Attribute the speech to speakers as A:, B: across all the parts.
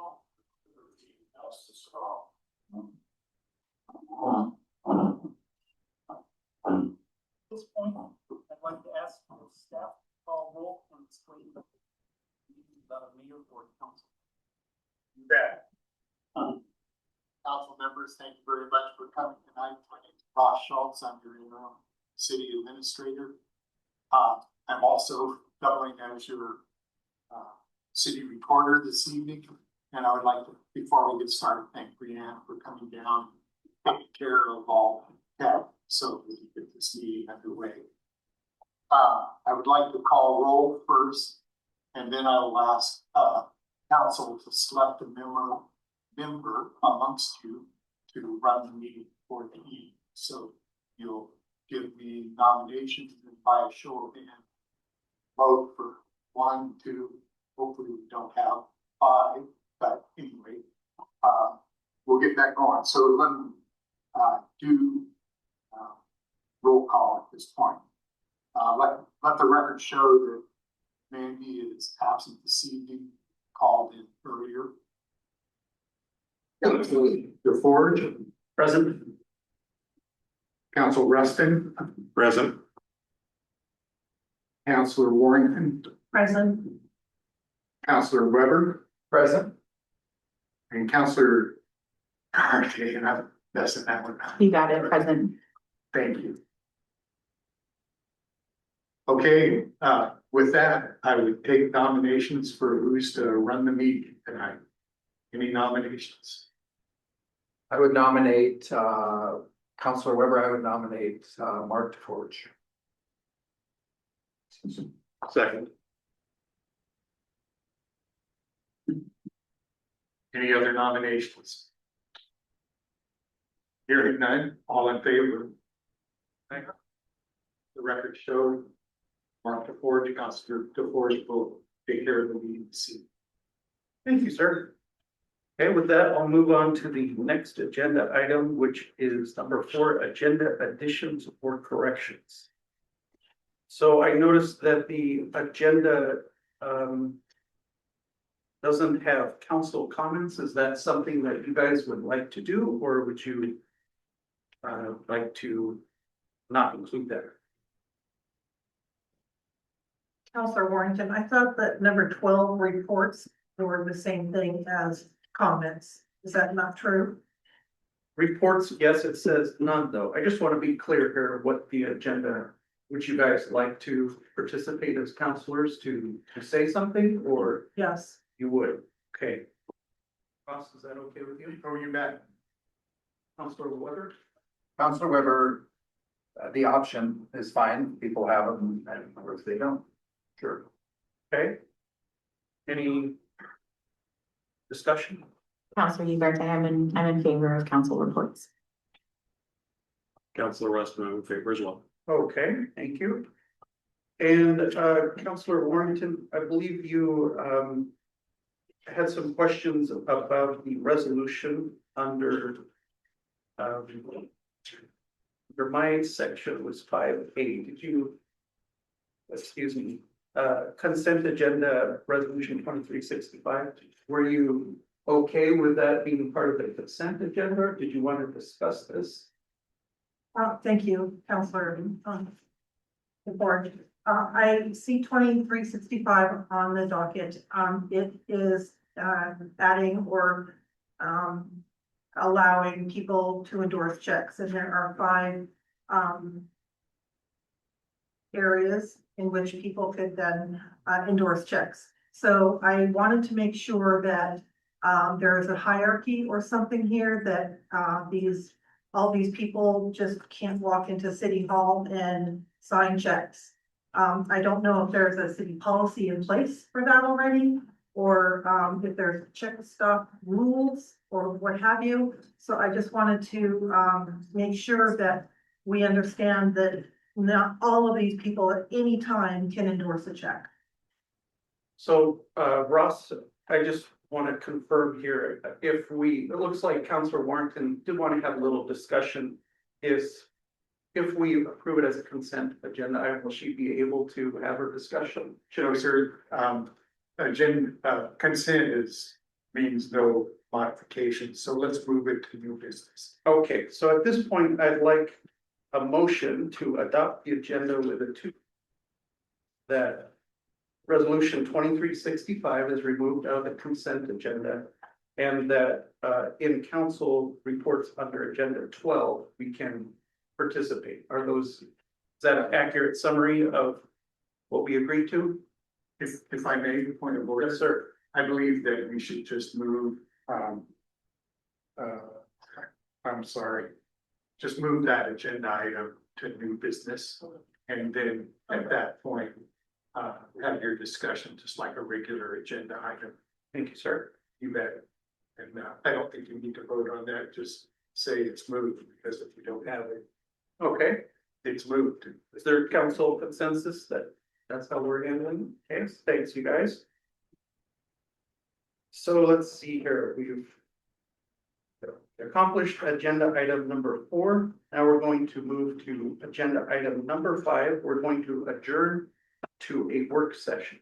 A: council. Everything else is wrong. At this point, I'd like to ask the staff to call roll and explain the mayor or council.
B: You bet. Council members, thank you very much for coming tonight. My name is Ross Schultz. I'm your interim city administrator. I'm also doubling as your city recorder this evening. And I would like to, before we get started, thank Brianne for coming down, taking care of all that, so we can get this meeting underway. I would like to call roll first, and then I will ask council to select a member amongst you to run the meeting for the evening. So you'll give me nominations and by a show of hands, vote for 1, 2, hopefully we don't have 5, but anyway, we'll get that going. So let me do roll call at this point. Let the record show that Mandy is absent this evening, called in earlier. DeForge, present. Council Rustin, present. Councilor Warrington,
C: Present.
B: Councilor Weber, present. And Councilor Carty, and I'm messing that one up.
C: You got it, present.
B: Thank you. Okay, with that, I would take nominations for who's to run the meeting tonight. Any nominations?
D: I would nominate Councilor Weber. I would nominate Mark DeForge.
B: Second. Any other nominations? Hearing none, all in favor? Thank you. The record showed Mark DeForge, Councilor DeForge will take care of the meeting this evening.
A: Thank you, sir. Okay, with that, I'll move on to the next agenda item, which is number 4, agenda additions or corrections. So I noticed that the agenda doesn't have council comments. Is that something that you guys would like to do, or would you like to not include that?
C: Councilor Warrington, I thought that number 12 reports were the same thing as comments. Is that not true?
A: Reports, yes, it says none though. I just want to be clear here what the agenda, would you guys like to participate as counselors to say something, or
C: Yes.
A: you would? Okay. Ross, is that okay with you?
B: Are you back?
A: Councilor Weber?
D: Councilor Weber, the option is fine. People have them, and or if they don't, sure.
A: Okay. Any discussion?
E: Councilor Hubert, I'm in favor of council reports.
F: Councilor Rustin, I'm in favor as well.
A: Okay, thank you. And Councilor Warrington, I believe you had some questions about the resolution under my section was 5A. Did you, excuse me, consent agenda resolution 2365? Were you okay with that being part of the consent agenda, or did you want to discuss this?
C: Thank you, Councilor DeForge. I see 2365 on the docket. It is adding or allowing people to endorse checks, and there are 5 areas in which people could then endorse checks. So I wanted to make sure that there is a hierarchy or something here that all these people just can't walk into City Hall and sign checks. I don't know if there's a city policy in place for that already, or if there's check stop rules or what have you. So I just wanted to make sure that we understand that not all of these people at any time can endorse a check.
A: So Ross, I just want to confirm here, it looks like Councilor Warrington did want to have a little discussion. If we approve it as a consent agenda, will she be able to have her discussion?
B: No, sir. Consent is means no modification, so let's move it to new business.
A: Okay, so at this point, I'd like a motion to adopt the agenda with a two. That resolution 2365 is removed out of the consent agenda. And that in council reports under agenda 12, we can participate. Is that an accurate summary of what we agreed to?
B: If I may, a point of order.
A: Yes, sir.
B: I believe that we should just move, I'm sorry. Just move that agenda item to new business. And then at that point, have your discussion, just like a regular agenda item.
A: Thank you, sir.
B: You bet. And I don't think you need to vote on that, just say it's moved, because if you don't have it,
A: Okay,
B: it's moved.
A: is there council consensus that that's how we're handling? Okay, thanks, you guys. So let's see here, we've accomplished agenda item number 4. Now we're going to move to agenda item number 5. We're going to adjourn to a work session.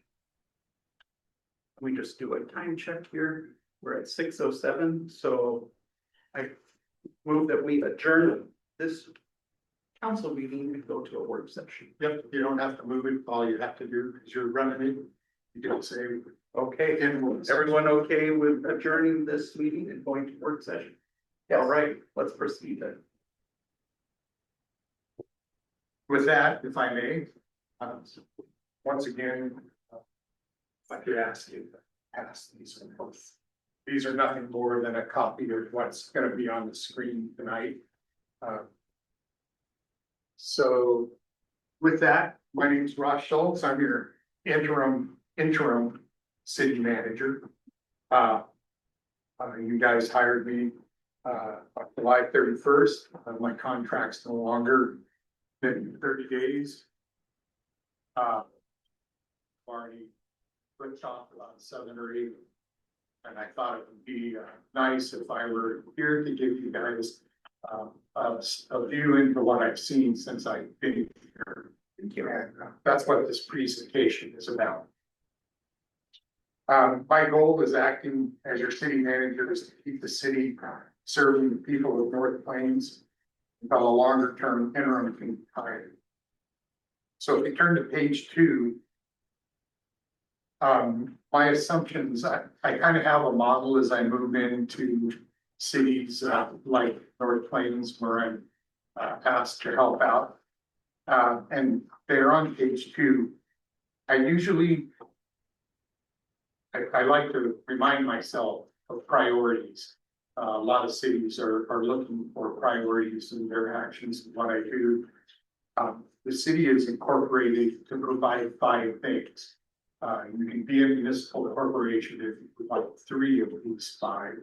A: Let me just do a time check here. We're at 6:07, so I move that we adjourn this council meeting and go to a work session.
B: Yep, you don't have to move it, all you have to do is you're running it. You don't say.
A: Okay, everyone okay with adjourning this meeting and going to work session? All right, let's proceed then.
B: With that, if I may, once again, if I could ask you to pass these ones. These are nothing more than a copy of what's going to be on the screen tonight. So with that, my name is Ross Schultz. I'm your interim city manager. You guys hired me on July 31st. My contract's no longer than 30 days. Already switched off about 7 or 8. And I thought it would be nice if I were here to give you guys a view into what I've seen since I've been here. And that's what this presentation is about. My goal as acting as your city manager is to keep the city serving the people of North Plains until a longer term interim can be hired. So if you turn to page 2, my assumptions, I kind of have a model as I move into cities like North Plains where I'm asked to help out. And they're on page 2. I like to remind myself of priorities. A lot of cities are looking for priorities in their actions and what I do. The city is incorporated to provide 5 things. You can be a municipal corporation if you provide 3 of these 5.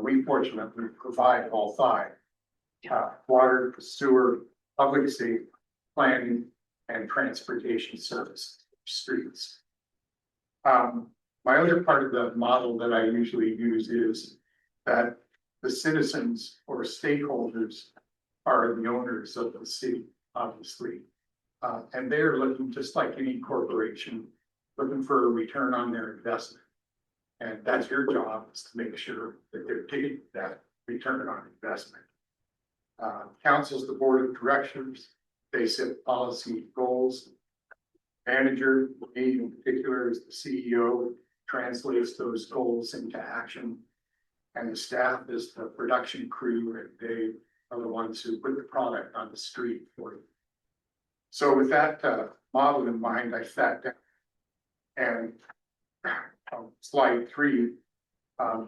B: We fortunately provide all 5. Water, sewer, public safety, planning, and transportation services, streets. My other part of the model that I usually use is that the citizens or stakeholders are the owners of the city, obviously. And they're looking, just like any corporation, looking for a return on their investment. And that's your job, is to make sure that they're taking that return on investment. Council's the board of directors. They set policy goals. Manager, me in particular, is the CEO, translates those goals into action. And the staff is the production crew, and they are the ones who put the product on the street for you. So with that model in mind, I sat down and slide 3, I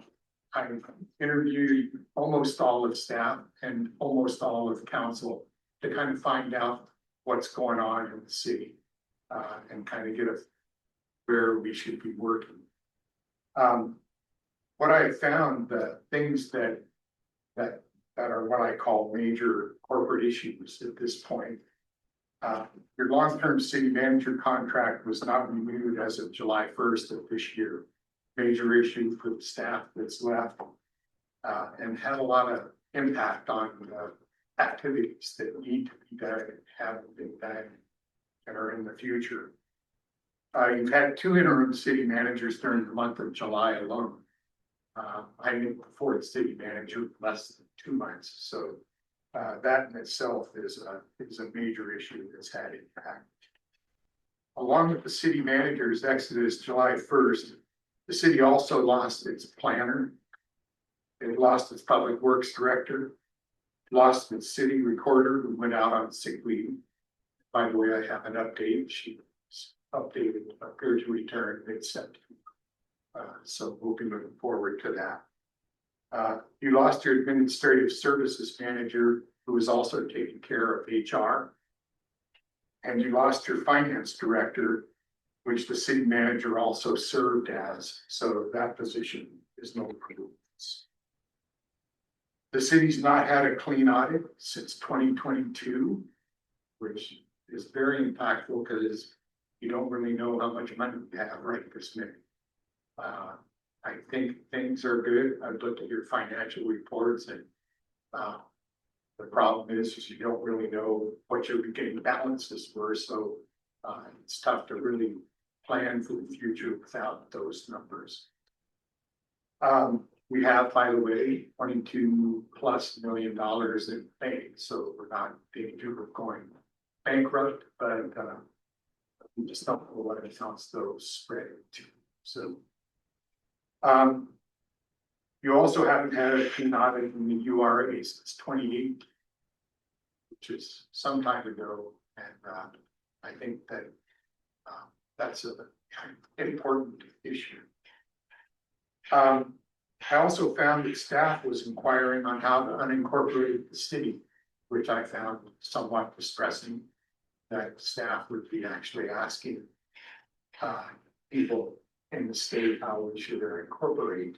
B: interviewed almost all of staff and almost all of council to kind of find out what's going on in the city and kind of get us where we should be working. What I found, the things that are what I call major corporate issues at this point. Your long-term city manager contract was not renewed as of July 1st of this year. Major issue for the staff that's left and had a lot of impact on the activities that need to be done and haven't been done and are in the future. You've had 2 interim city managers during the month of July alone. I'm in before the city manager less than 2 months, so that in itself is a major issue that's had impact. Along with the city manager's exodus July 1st, the city also lost its planner. It lost its public works director, lost its city recorder who went out on sick leave. By the way, I have an update. She was updated, appeared to return mid-September. So we'll be looking forward to that. You lost your administrative services manager who was also taking care of HR. And you lost your finance director, which the city manager also served as. So that position is no improvements. The city's not had a clean audit since 2022, which is very impactful because you don't really know how much money you have right this minute. I think things are good. I've looked at your financial reports and the problem is you don't really know what your beginning balances were. So it's tough to really plan for the future without those numbers. We have, by the way, $22+ million in bank, so we're not in danger of going bankrupt, but we just don't know what accounts those spread to. So you also haven't had a clean audit in the URA since 2018, which is some time ago, and I think that that's an important issue. I also found that staff was inquiring on how to unincorporate the city, which I found somewhat distressing. That staff would be actually asking people in the state how we should incorporate.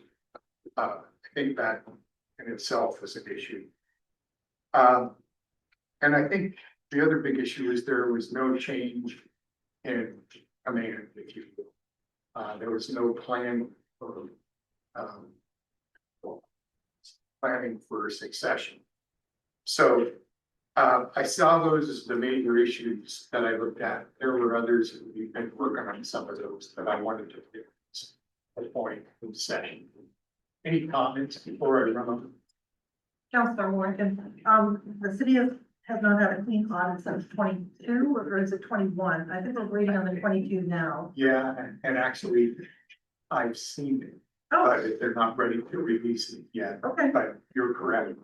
B: I think that in itself is an issue. And I think the other big issue is there was no change in command, if you will. There was no plan for planning for succession. So I saw those as the major issues that I looked at. There were others that we've been working on some of those that I wanted to get a point in the session. Any comments before I run on?
C: Councilor Morgan, the city has not had a clean audit since 22, or is it 21? I think we're waiting on the 22 now.
B: Yeah, and actually, I've seen it, but they're not ready to release it yet.
C: Okay.
B: But you're correct.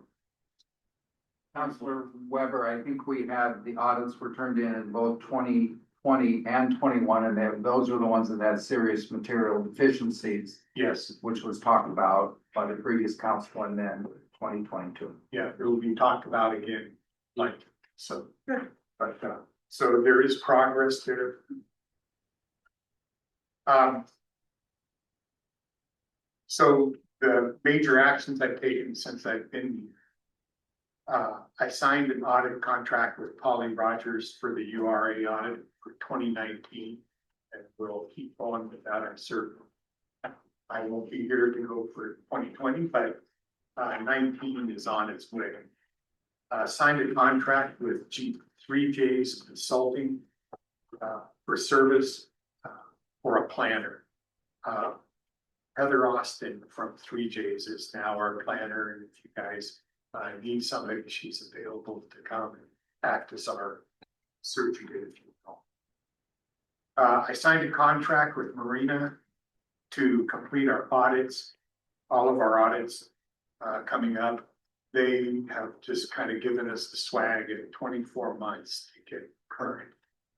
D: Councilor Weber, I think we had the audits were turned in both 2020 and 21, and those were the ones that had serious material deficiencies,
B: Yes,
D: which was talked about by the previous council and then 2022.
B: yeah, it will be talked about again, like, so. But, so there is progress there. So the major actions I've taken since I've been here. I signed an audit contract with Polly Rogers for the URA audit for 2019, and we'll keep going with that. I'm certain. I won't be here to go for 2020, but 19 is on its way. Signed a contract with G3J's Consulting for service for a planner. Heather Austin from 3J's is now our planner, and if you guys need somebody, she's available to come and act as our search agent, if you will. I signed a contract with Marina to complete our audits, all of our audits coming up. They have just kind of given us the swag in 24 months to get current.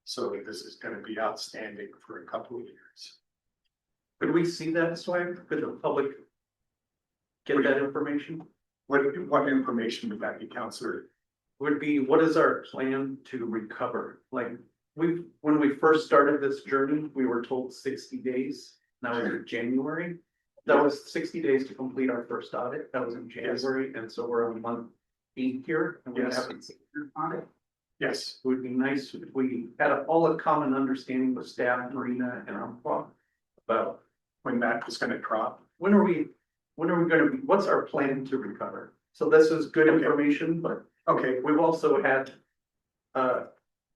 B: So this is going to be outstanding for a couple of years.
A: Could we see that swag? Could the public get that information?
B: What information would that be, Counselor?
A: Would be, what is our plan to recover? Like, when we first started this journey, we were told 60 days. Now we're in January. That was 60 days to complete our first audit. That was in January, and so we're on month 8 here, and we
B: Yes.
A: haven't seen an audit.
B: Yes,
A: It would be nice if we had all a common understanding with staff, Marina and Umpqua, about
B: when that was going to drop.
A: when are we gonna be, what's our plan to recover? So this is good
B: Okay.
A: information, but
B: Okay,
A: we've also had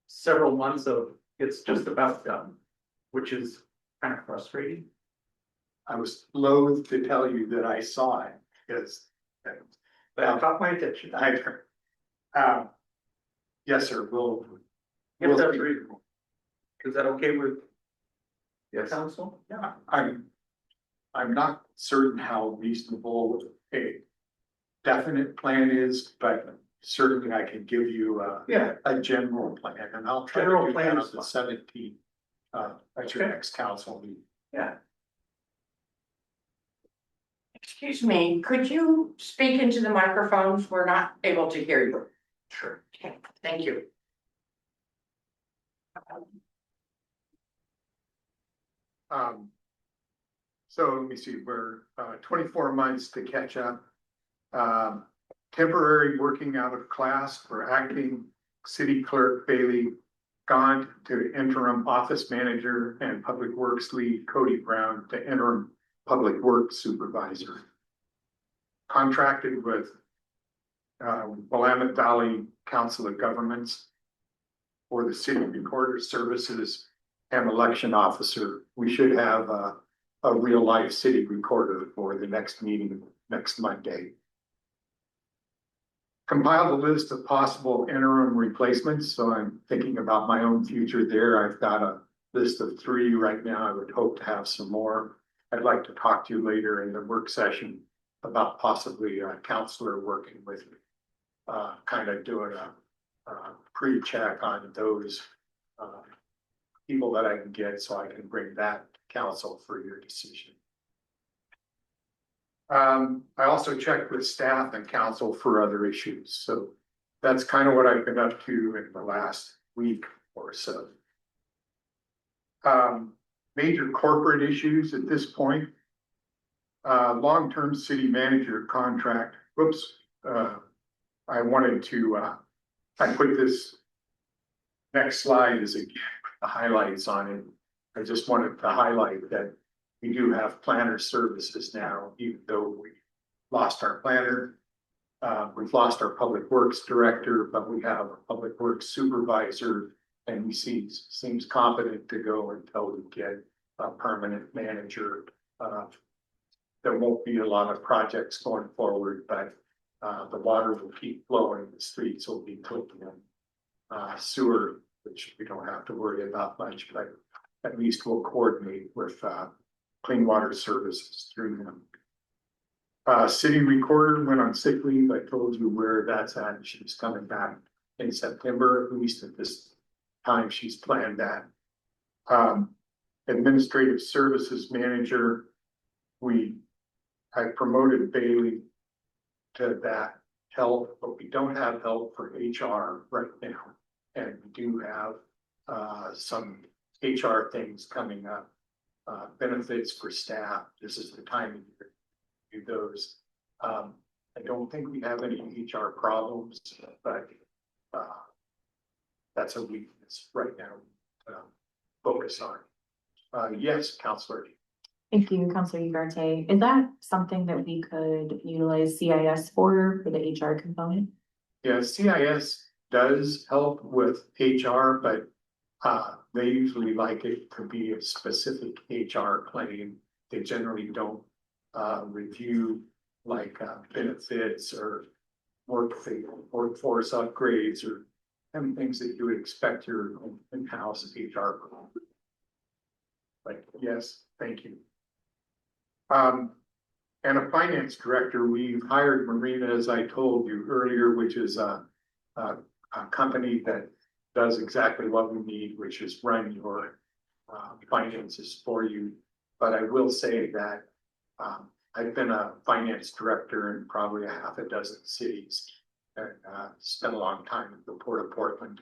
A: several months of it's just about done, which is kind of frustrating.
B: I was loath to tell you that I saw it, because.
A: That caught my attention.
B: Yes, sir, we'll.
A: If that's reasonable. Is that okay with
D: Yes.
A: council?
B: Yeah, I'm not certain how reasonable a definite plan is, but certainly I can give you
A: Yeah.
B: a general plan, and I'll try to
A: General
B: do
A: plan
B: that
A: is
B: on the
A: fine.
B: 17th. At your
A: Okay.
B: next council meeting.
A: Yeah.
G: Excuse me, could you speak into the microphones? We're not able to hear you.
A: Sure.
G: Okay, thank you.
B: So let me see, we're 24 months to catch up. Temporary working out of class for acting city clerk Bailey gone to interim office manager, and public works lead Cody Brown to interim public works supervisor. Contracted with Willamette Valley Council of Governments for the city recorder services and election officer. We should have a real life city recorder for the next meeting next Monday. Compiled a list of possible interim replacements, so I'm thinking about my own future there. I've got a list of 3 right now. I would hope to have some more. I'd like to talk to you later in the work session about possibly a counselor working with me, kind of doing a pre-check on those people that I can get, so I can bring that to council for your decision. I also checked with staff and council for other issues, so that's kind of what I've been up to in the last week or so. Major corporate issues at this point. Long-term city manager contract. Whoops. I wanted to, I put this next slide as the highlights on it. I just wanted to highlight that we do have planner services now, even though we lost our planner. We've lost our public works director, but we have a public works supervisor, and he seems competent to go until we get a permanent manager. There won't be a lot of projects going forward, but the water will keep flowing, the streets will be clean, sewer, which we don't have to worry about much, but at least we'll coordinate with clean water services through them. City recorder went on sick leave. I told you where that's at. She's coming back in September, at least at this time she's planned that. Administrative services manager, I promoted Bailey to that help, but we don't have help for HR right now. And we do have some HR things coming up, benefits for staff. This is the time of year to do those. I don't think we have any HR problems, but that's a weakness right now to focus on. Yes, Counselor.
E: Thank you, Councilor Ugarte. Is that something that we could utilize CIS for the HR component?
B: Yeah, CIS does help with HR, but they usually like it to be a specific HR claim. They generally don't review like benefits or workforce upgrades or any things that you would expect your in-house HR. But yes, thank you. And a finance director, we've hired Marina, as I told you earlier, which is a company that does exactly what we need, which is run your finances for you. But I will say that I've been a finance director in probably a half a dozen cities and spent a long time at the Port of Portland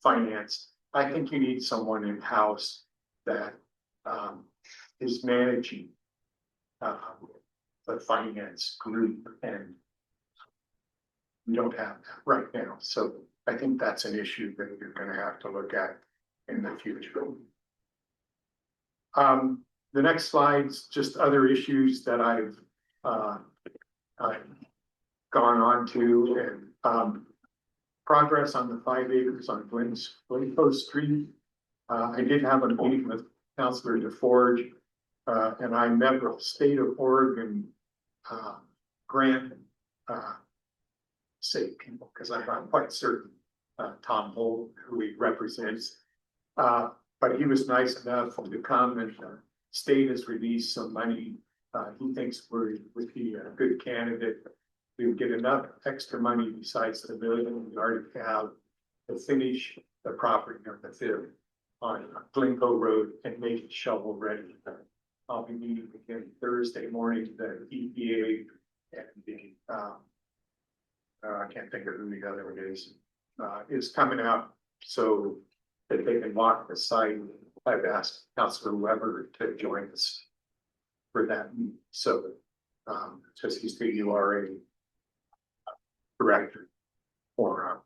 B: finance. I think you need someone in-house that is managing the finance group, and we don't have that right now. So I think that's an issue that you're going to have to look at in the future. The next slide's just other issues that I've gone on to, and progress on the 5 acres on Glencoe Street. I did have a meeting with Councilor DeForge. and I met with state of Oregon, grant, say people, because I'm not quite certain, Tom Holt, who he represents. But he was nice enough to come, and state has released some money. He thinks would be a good candidate. We would get enough extra money besides the million we already have to finish the property on the fifth on Glencoe Road and make it shovel ready. I'll be meeting again Thursday morning, the EPA and the, I can't think of who the other one is coming out so that they can walk the site. I've asked Councilor Weber to join us for that. So, just he's the URA director for,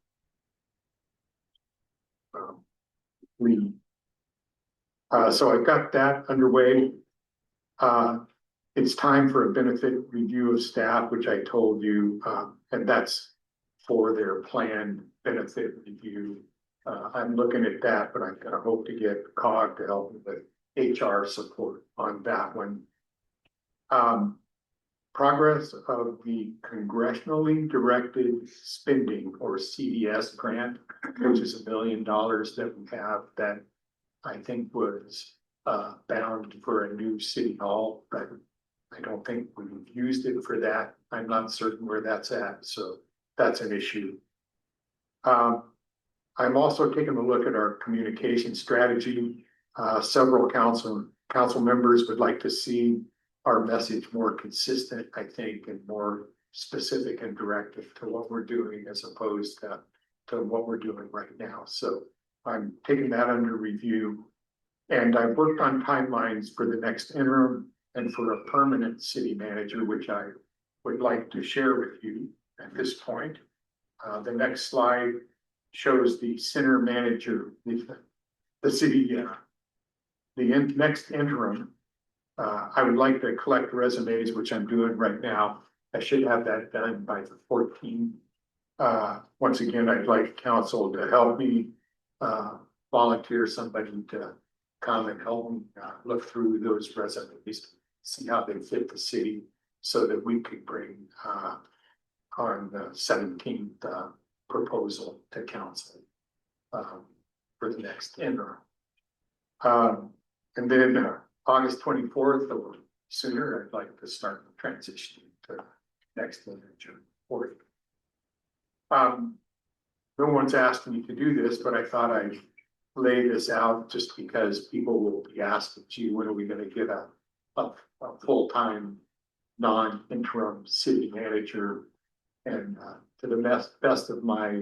B: lead. So I've got that underway. It's time for a benefit review of staff, which I told you, and that's for their planned benefit review. I'm looking at that, but I'm gonna hope to get COG to help with HR support on that one. Progress of the congressionally directed spending, or CDS grant, which is $1 million that we have, that I think was bound for a new city hall, but I don't think we've used it for that. I'm not certain where that's at, so that's an issue. I'm also taking a look at our communication strategy. Several council members would like to see our message more consistent, I think, and more specific and directive to what we're doing as opposed to what we're doing right now. So I'm taking that under review. And I've worked on timelines for the next interim and for a permanent city manager, which I would like to share with you at this point. The next slide shows the center manager, the city, next interim. I would like to collect resumes, which I'm doing right now. I should have that done by the 14th. Once again, I'd like council to help me volunteer somebody to come and help me look through those resumes, see how they fit the city, so that we could bring on the 17th proposal to council for the next interim. And then August 24th or sooner, I'd like to start the transition to next manager. No one's asked me to do this, but I thought I'd lay this out just because people will be asking, gee, when are we going to get a full-time non-interim city manager? And to the best of my,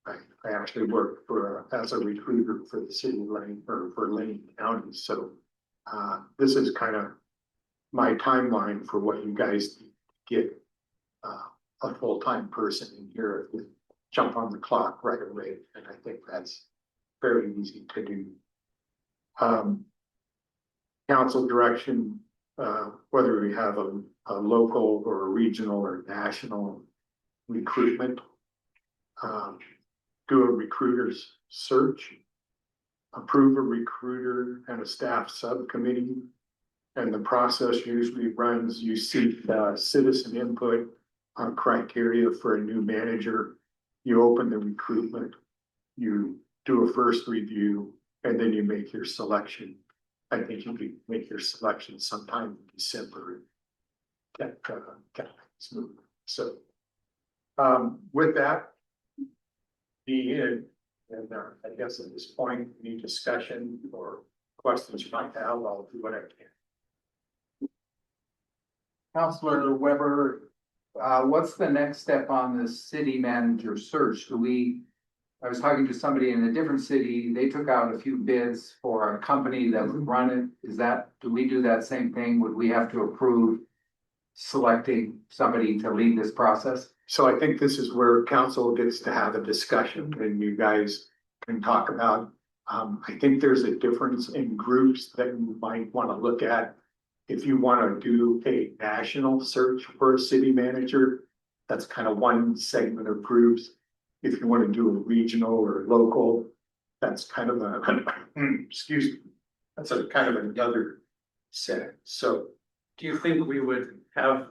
B: I actually work as a recruiter for the city of Lane, or for Lane County. So this is kind of my timeline for what you guys get a full-time person in here with jump on the clock right away. And I think that's very easy to do. Council direction, whether we have a local or a regional or national recruitment, do a recruiter's search, approve a recruiter and a staff subcommittee. And the process usually runs, you seek citizen input on criteria for a new manager. You open the recruitment, you do a first review, and then you make your selection. I think you can make your selection sometime in December. Get things moving. So with that, and I guess at this point, any discussion or questions you might have, I'll do what I can.
D: Councilor Weber, what's the next step on the city manager search? I was talking to somebody in a different city. They took out a few bids for a company that would run it. Do we do that same thing? Would we have to approve selecting somebody to lead this process?
B: So I think this is where council gets to have a discussion and you guys can talk about. I think there's a difference in groups that you might want to look at. If you want to do a national search for a city manager, that's kind of one segment of groups. If you want to do a regional or local, that's kind of a, excuse me, that's a kind of another set. So
A: Do you think we would have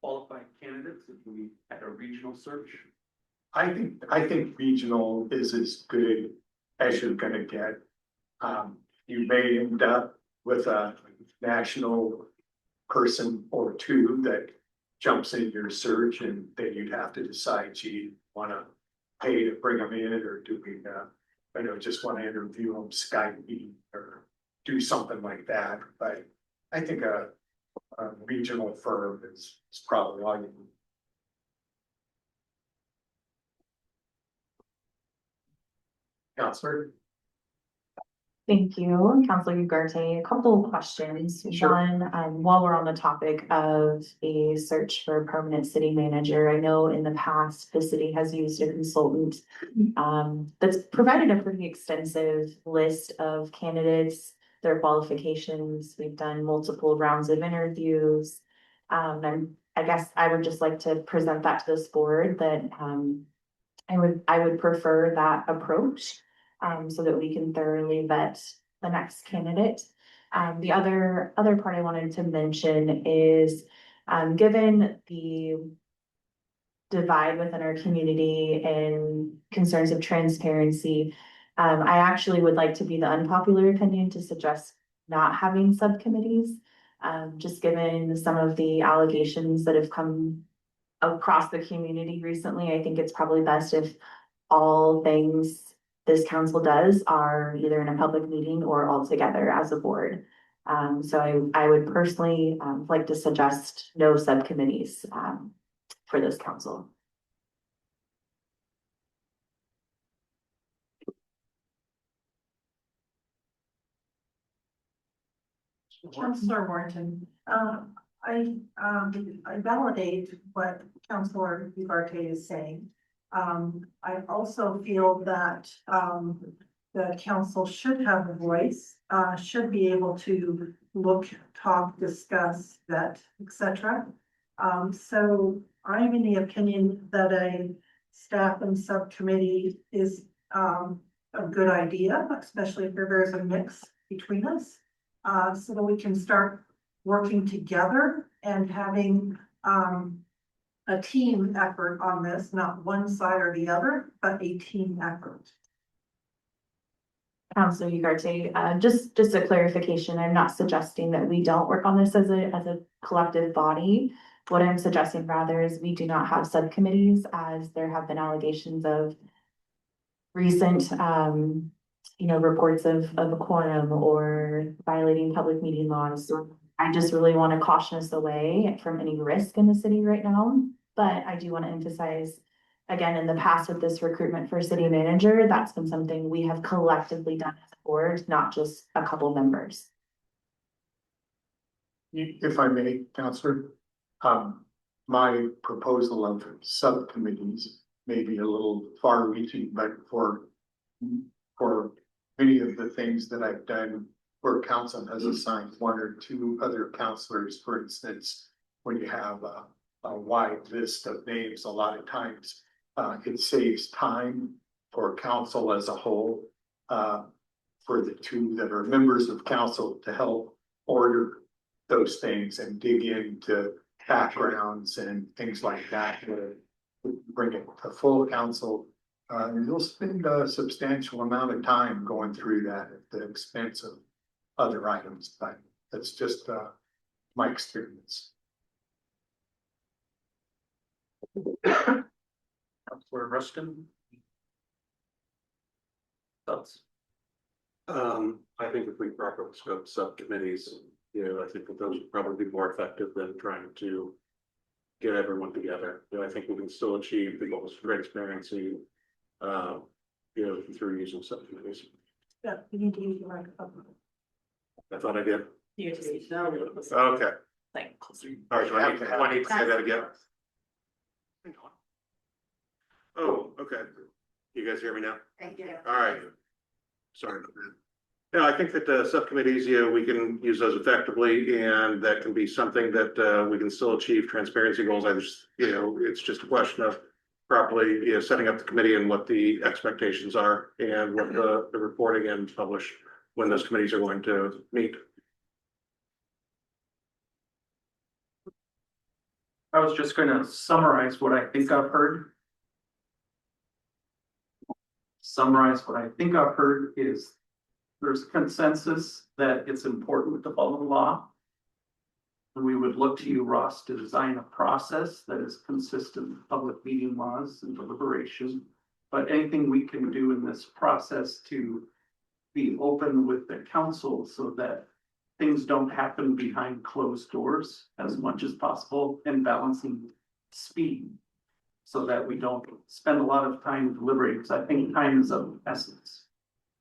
A: qualified candidates if we had a regional search?
B: I think regional is as good as you're gonna get. You may end up with a national person or two that jumps in your search, and then you'd have to decide, gee, wanna pay to bring them in, or do we, just wanna interview them Skype meeting or do something like that, but I think a regional firm is probably all you need. Counselor?
E: Thank you, Counselor Ugarte. A couple of questions.
B: Sure.
E: One, while we're on the topic of a search for a permanent city manager, I know in the past, the city has used a consultant that's provided a pretty extensive list of candidates, their qualifications. We've done multiple rounds of interviews. And I guess I would just like to present that to this board that I would prefer that approach. So that we can thoroughly vet the next candidate. The other part I wanted to mention is, given the divide within our community and concerns of transparency, I actually would like to be the unpopular opinion to suggest not having subcommittees. Just given some of the allegations that have come across the community recently, I think it's probably best if all things this council does are either in a public meeting or all together as a board. So I would personally like to suggest no subcommittees for this council.
C: Councillor Warrenton, I validate what Councillor Ugarte is saying. I also feel that, the council should have a voice, should be able to look, talk, discuss, vet, etc. So I'm in the opinion that a staff and subcommittee is, a good idea, especially if there's a mix between us. So that we can start working together and having, a team effort on this, not one side or the other, but a team effort.
E: Councilor Ugarte, just a clarification, I'm not suggesting that we don't work on this as a collective body. What I'm suggesting rather is we do not have subcommittees, as there have been allegations of recent, reports of a quorum or violating public meeting laws. I just really want to caution us away from any risk in the city right now. But I do want to emphasize, again, in the past with this recruitment for city manager, that's been something we have collectively done as a board, not just a couple members.
B: If I may, Counselor, my proposal of subcommittees may be a little far reaching, but for many of the things that I've done where council has assigned one or two other counselors, for instance, when you have a wide list of names, a lot of times it saves time for council as a whole, for the two that are members of council to help order those things and dig into backgrounds and things like that to bring it to full council. And you'll spend a substantial amount of time going through that at the expense of other items, but that's just my experience.
A: Councilor Ruskin? Thoughts?
F: I think if we properly scope subcommittees, I think that those would probably be more effective than trying to get everyone together. I think we can still achieve the goals of transparency, through using subcommittees.
C: Yeah, you need to use your microphone.
F: I thought I did.
G: You too.
F: Okay.
G: Like,
F: All right, do I need to say that again? Oh, okay. You guys hear me now?
G: thank you.
F: All right. Sorry about that. Yeah, I think that subcommittees, we can use those effectively, and that can be something that we can still achieve transparency goals. It's just a question of properly, setting up the committee and what the expectations are and what the reporting and publish when those committees are going to meet.
A: I was just gonna summarize what I think I've heard. Summarize what I think I've heard is there's consensus that it's important to follow the law. And we would look to you, Ross, to design a process that is consistent with public meeting laws and deliberation. But anything we can do in this process to be open with the council so that things don't happen behind closed doors as much as possible, and balancing speed so that we don't spend a lot of time deliberating, because I think time is of essence.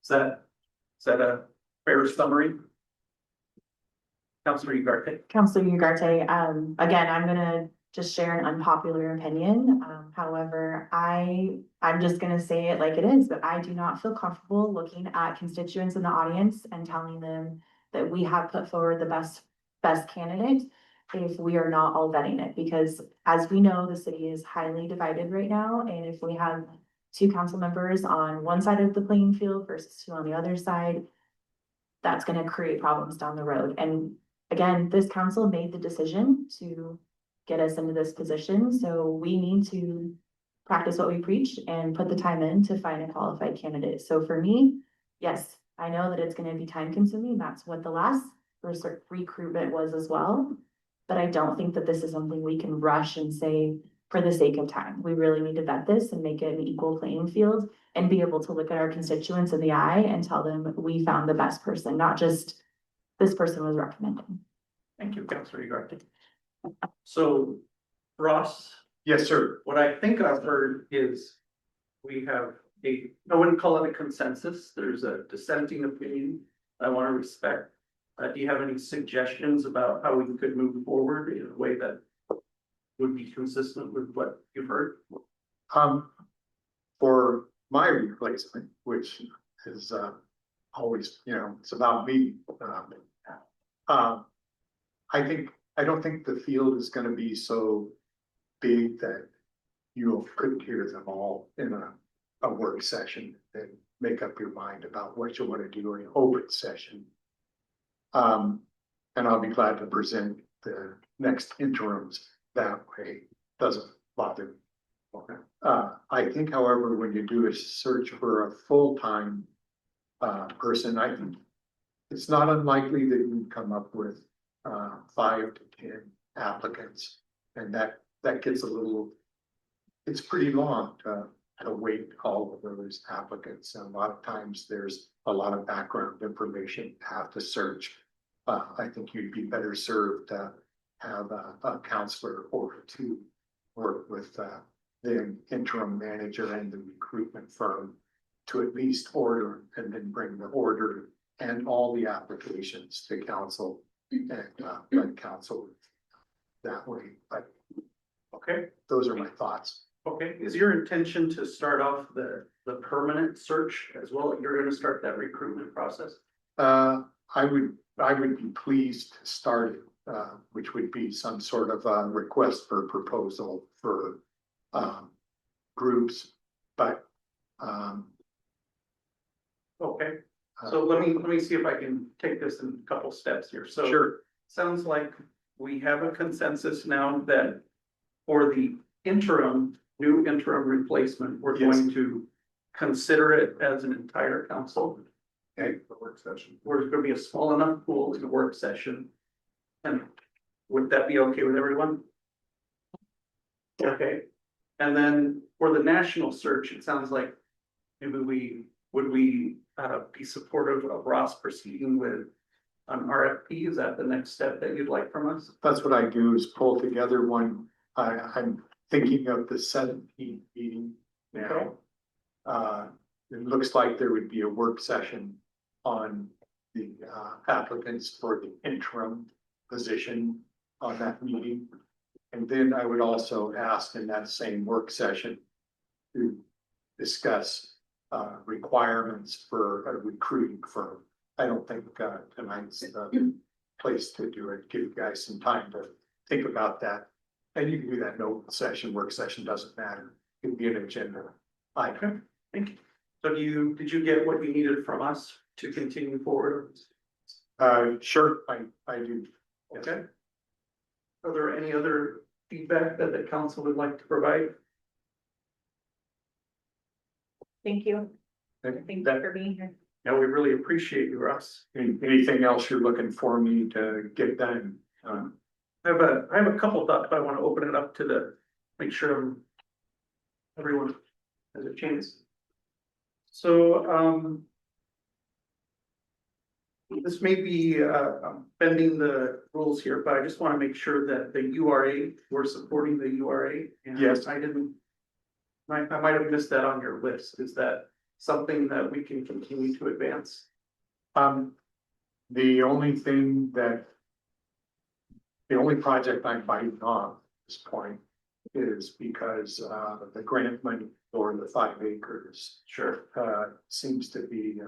A: Is that a fair summary? Councilor Ugarte.
E: Councilor Ugarte, again, I'm gonna just share an unpopular opinion. However, I'm just gonna say it like it is, but I do not feel comfortable looking at constituents in the audience and telling them that we have put forward the best candidate if we are not all vetting it, because as we know, the city is highly divided right now, and if we have two council members on one side of the playing field versus two on the other side, that's gonna create problems down the road. And again, this council made the decision to get us into this position, so we need to practice what we preach and put the time in to find a qualified candidate. So for me, yes, I know that it's gonna be time consuming. That's what the last recruitment was as well. But I don't think that this is something we can rush and say for the sake of time. We really need to vet this and make it an equal playing field and be able to look at our constituents in the eye and tell them we found the best person, not just this person was recommended.
A: Thank you, Councilor Ugarte. So, Ross,
B: Yes, sir.
A: what I think I've heard is we have I wouldn't call it a consensus. There's a dissenting opinion I want to respect. Do you have any suggestions about how we could move forward in a way that would be consistent with what you've heard?
H: For my replacement, which is always, it's about me. I don't think the field is gonna be so big that you couldn't hear them all in a work session and make up your mind about what you want to do in an open session. And I'll be glad to present the next interims that way. Doesn't bother me. I think, however, when you do a search for a full-time person, I think it's not unlikely that you come up with 5 to 10 applicants, and that gets a little. It's pretty long to wait all of those applicants, and a lot of times there's a lot of background information you have to search. I think you'd be better served to have a counselor or two work with the interim manager and the recruitment firm to at least order and then bring the order and all the applications to council and let council that way. But
A: Okay,
H: those are my thoughts.
A: okay. Is your intention to start off the permanent search as well? You're gonna start that recruitment process?
H: I would be pleased to start it, which would be some sort of a request for proposal for groups, but
A: Okay, so let me see if I can take this in a couple steps here. So
H: sure.
A: sounds like we have a consensus now that for the new interim replacement, we're
H: Yes.
A: going to consider it as an entire council.
H: Okay, the work session.
A: We're gonna be a small enough pool in a work session. And would that be okay with everyone? Okay, and then for the national search, it sounds like maybe would we be supportive of Ross proceeding with an RFP? Is that the next step that you'd like from us?
H: That's what I do, is pull together one. I'm thinking of the 17th meeting now. It looks like there would be a work session on the applicants for the interim position on that meeting. And then I would also ask in that same work session to discuss requirements for a recruiting firm. I don't think tonight's the place to do it. Give you guys some time to think about that. And you can do that in open session, work session, doesn't matter. It can be an agenda item.
A: Thank you. So did you get what you needed from us to continue forward?
H: Sure, I do.
A: Okay. Are there any other feedback that the council would like to provide?
C: Thank you. Thank you for being here.
A: Yeah, we really appreciate you, Russ.
H: Anything else you're looking for me to get done?
A: I have a couple thoughts, but I want to open it up to make sure everyone has a chance. So, this may be, bending the rules here, but I just want to make sure that the URA, we're supporting the URA. And
H: Yes.
A: I might have missed that on your list. Is that something that we can continue to advance?
H: The only thing that. The only project I'm biting on at this point is because, the grant money for the 5 acres.
A: Sure.
H: Seems to be,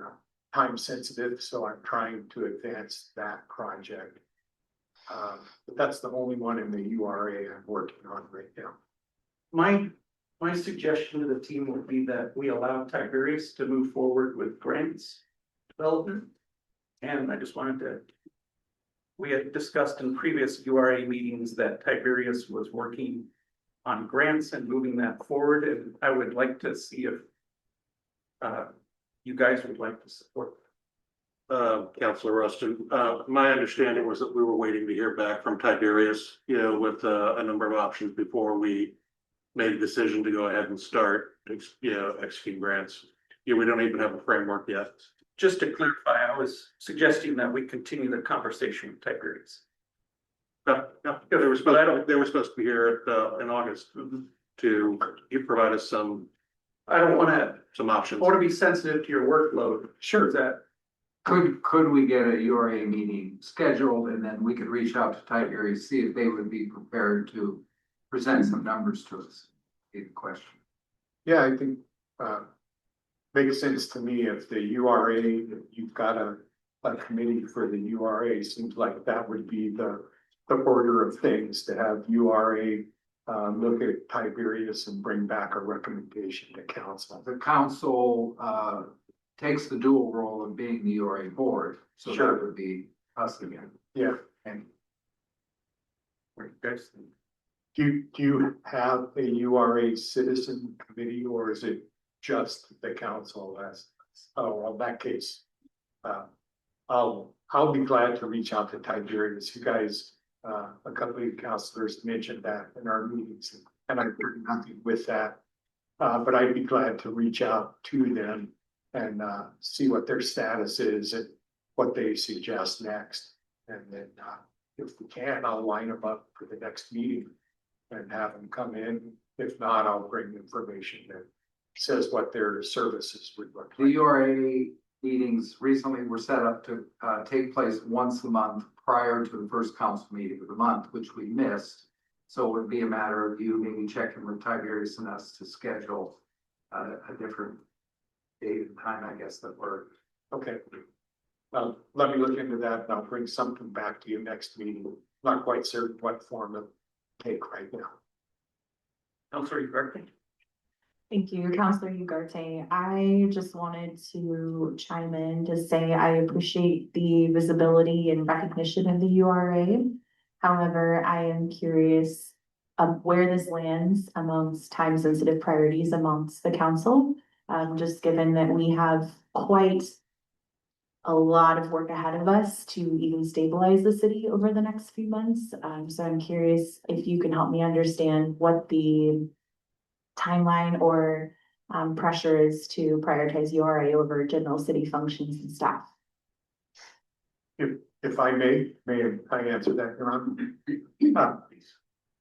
H: time sensitive, so I'm trying to advance that project. But that's the only one in the URA I'm working on right now.
A: My suggestion to the team would be that we allow Tiberius to move forward with grants development. And I just we had discussed in previous URA meetings that Tiberius was working on grants and moving that forward, and I would like to see if you guys would like to support that.
F: Counselor Rustin, my understanding was that we were waiting to hear back from Tiberius, with a number of options before we made a decision to go ahead and start, executing grants. We don't even have a framework yet.
A: Just to clarify, I was suggesting that we continue the conversation with Tiberius.
F: Yeah, they were supposed to be here in August to provide us some
A: I don't want to
F: options.
A: be sensitive to your workload.
H: Sure.
A: Is that
D: Could we get a URA meeting scheduled and then we could reach out to Tiberius, see if they would be prepared to present some numbers to us? Be the question.
H: Yeah, I think, makes sense to me if the URA, you've got a committee for the URA, seems like that would be the order of things to have URA look at Tiberius and bring back a recommendation to council.
D: The council takes the dual role of being the URA board, so
H: Sure.
D: that would be us again.
H: Yeah.
D: And
A: what do you guys think?
H: Do you have a URA citizen committee or is it just the council well, in that case, I'll be glad to reach out to Tiberius. You guys, a couple of councilors mentioned that in our meetings and I've heard nothing with that. But I'd be glad to reach out to them and see what their status is and what they suggest next. And then if we can, I'll line them up for the next meeting and have them come in. If not, I'll bring information that says what their services would look
D: the
H: like.
D: URA meetings recently were set up to take place once a month prior to the first council meeting of the month, which we missed. So it would be a matter of you maybe checking with Tiberius and us to schedule a different date and time, I guess, that worked.
H: Okay. Let me look into that and I'll bring something back to you next meeting. Not quite certain what form it'll take right now.
A: Counselor Ugarte?
E: Thank you, Counselor Ugarte. I just wanted to chime in to say I appreciate the visibility and recognition of the URA. However, I am curious of where this lands amongst time-sensitive priorities amongst the council. Just given that we have quite a lot of work ahead of us to even stabilize the city over the next few months. So I'm curious if you can help me understand what the timeline or pressure is to prioritize URA over general city functions and staff.
H: If I may I answer that, Your Honor?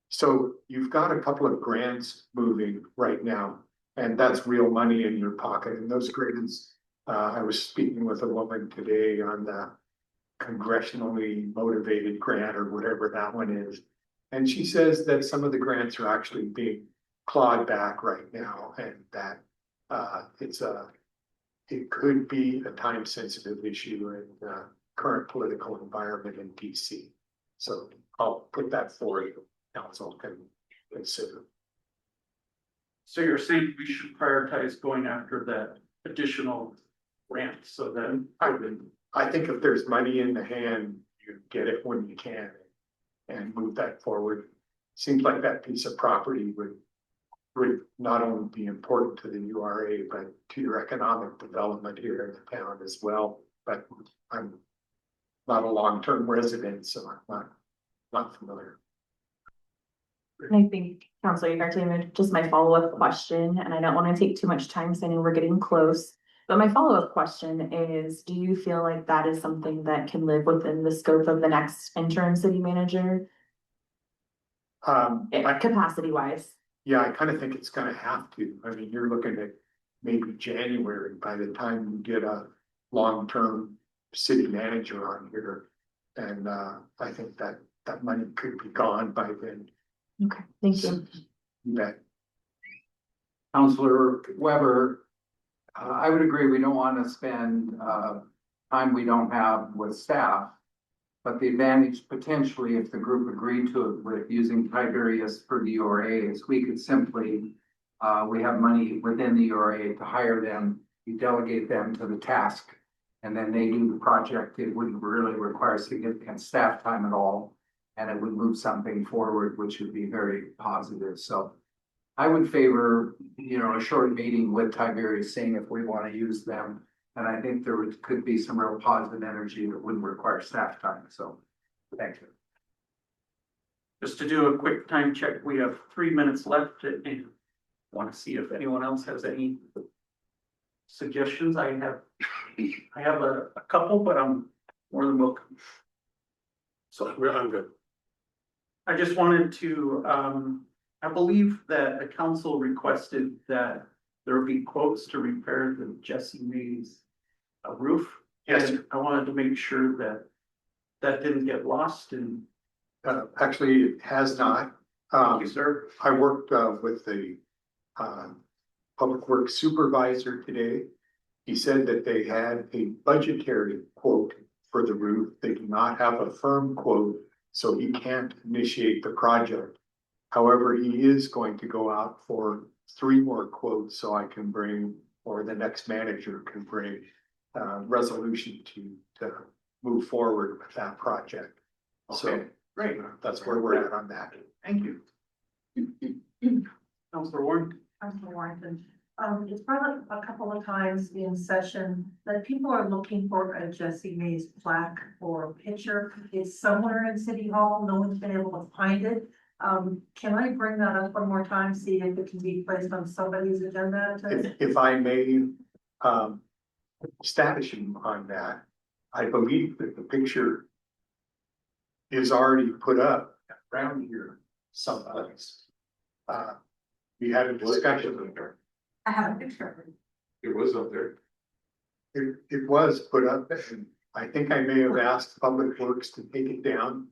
H: So you've got a couple of grants moving right now, and that's real money in your pocket. And those grants, I was speaking with a woman today on the congressionally motivated grant or whatever that one is. And she says that some of the grants are actually being clawed back right now and that it could be a time sensitive issue in the current political environment in DC. So I'll put that forward, council can consider.
A: So you're saying we should prioritize going after that additional grant so that
H: I think if there's money in the hand, you get it when you can and move that forward. seems like that piece of property would not only be important to the URA, but to your economic development here in the town as well. But I'm not a long-term resident, so I'm not familiar.
E: And I think, Counselor Ugarte, just my follow-up question, and I don't want to take too much time, because I know we're getting close. But my follow-up question is, do you feel like that is something that can live within the scope of the next interim city manager, capacity wise?
H: Yeah, I kind of think it's gonna have to. I mean, you're looking at maybe January by the time you get a long-term city manager on here. And I think that money could be gone by then.
E: Okay, thank you.
H: You bet.
D: Counselor Weber, I would agree, we don't want to spend time we don't have with staff. But the advantage potentially, if the group agreed to it with using Tiberius for the URA, is we could simply, we have money within the URA to hire them, you delegate them to the task, and then they do the project. It wouldn't really require significant staff time at all, and it would move something forward, which would be very positive. So I would favor, a short meeting with Tiberius, seeing if we want to use them. And I think could be some real positive energy that wouldn't require staff time. So thank you.
A: Just to do a quick time check, we have 3 minutes left and want to see if anyone else has any suggestions. I have a couple, but I'm more than welcome.
F: So I'm good.
A: I just wanted to, I believe that the council requested that there would be quotes to repair the Jessie Mays roof.
H: Yes,
A: And I wanted to make sure that that didn't get lost and.
H: actually, it has not.
A: Thank you, sir.
H: I worked with the public works supervisor today. He said that they had a budgetary quote for the roof. They do not have a firm quote, so he can't initiate the project. However, he is going to go out for 3 more quotes, so I can bring, or the next manager can bring resolution to move forward with that project. So
A: Okay, great.
H: that's where we're at on that.
A: Thank you. Councilor Warren.
C: Councilor Warrington, it's brought up a couple of times in session that people are looking for a Jessie Mays plaque or picture. It's somewhere in City Hall. No one's been able to find it. Can I bring that up one more time, see if it can be placed on somebody's agenda?
H: If I may, status you on that, I believe that the picture is already put up around here someplace. We had a discussion.
C: I have a picture.
F: It was up there.
H: It was put up, and I think I may have asked Public Works to take it down.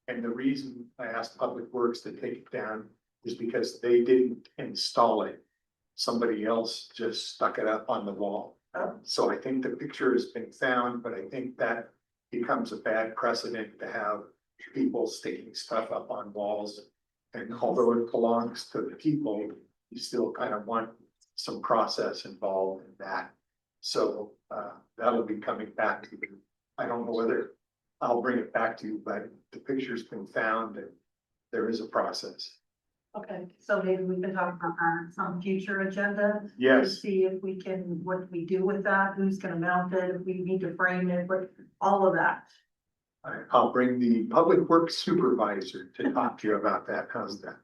H: And the reason I asked Public Works to take it down is because they didn't install it. Somebody else just stuck it up on the wall. So I think the picture has been found, but I think that becomes a bad precedent to have people sticking stuff up on walls. And although it belongs to the people, you still kind of want some process involved in that. So that'll be coming back to you. I don't know whether I'll bring it back to you, but the picture's been found and there is a process.
C: Okay, so maybe we can talk about that on some future agenda. To
H: Yes,
C: see if we can, what we do with that, who's gonna mount it, if we need to frame it, but all of that.
H: I'll bring the Public Works supervisor to talk to you about that. How's that?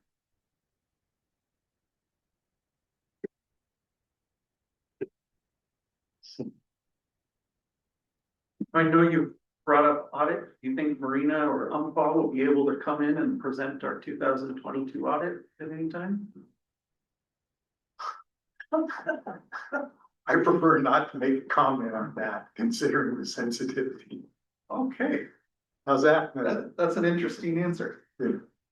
A: I know you brought up audit. Do you think Marina or Umpqua will be able to come in and present our 2022 audit at any time?
H: I prefer not to make a comment on that, considering the sensitivity.
A: Okay,
H: How's that?
A: that's an interesting answer.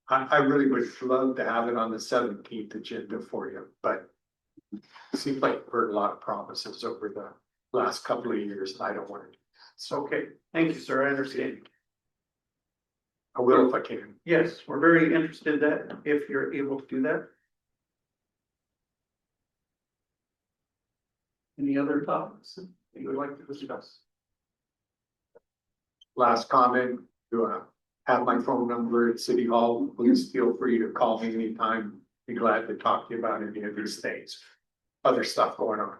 H: I really would love to have it on the 17th agenda for you, but it seems like we've heard a lot of promises over the last couple of years, and I don't want to.
A: It's okay. Thank you, sir. I understand.
H: I will if I can.
A: Yes, we're very interested that if you're able to do that. Any other topics that you would like to discuss?
H: Last comment, to have my phone number at City Hall. Please feel free to call me anytime. Be glad to talk to you about any of these things. Other stuff going on.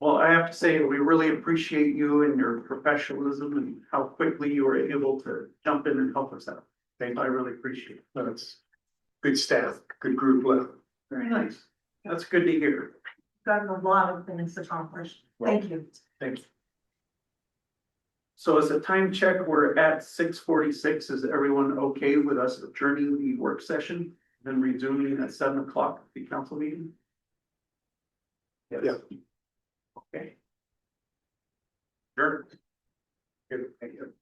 A: Well, I have to say, we really appreciate you and your professionalism and how quickly you were able to jump in and help us out. Thank you. I really appreciate it.
H: That's good staff, good group left.
A: Very nice. That's good to hear.
C: Gotten a lot of things accomplished. Thank you.
A: Thank you. So as a time check, we're at 6:46. Is everyone okay with us adjourning the work session and resuming at 7 o'clock, the council meeting? Yes.
H: Yeah.
A: Okay. Sure. Good, thank you.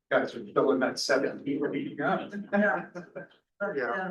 H: Guys are still in that 17.
C: Yeah.
H: Yeah.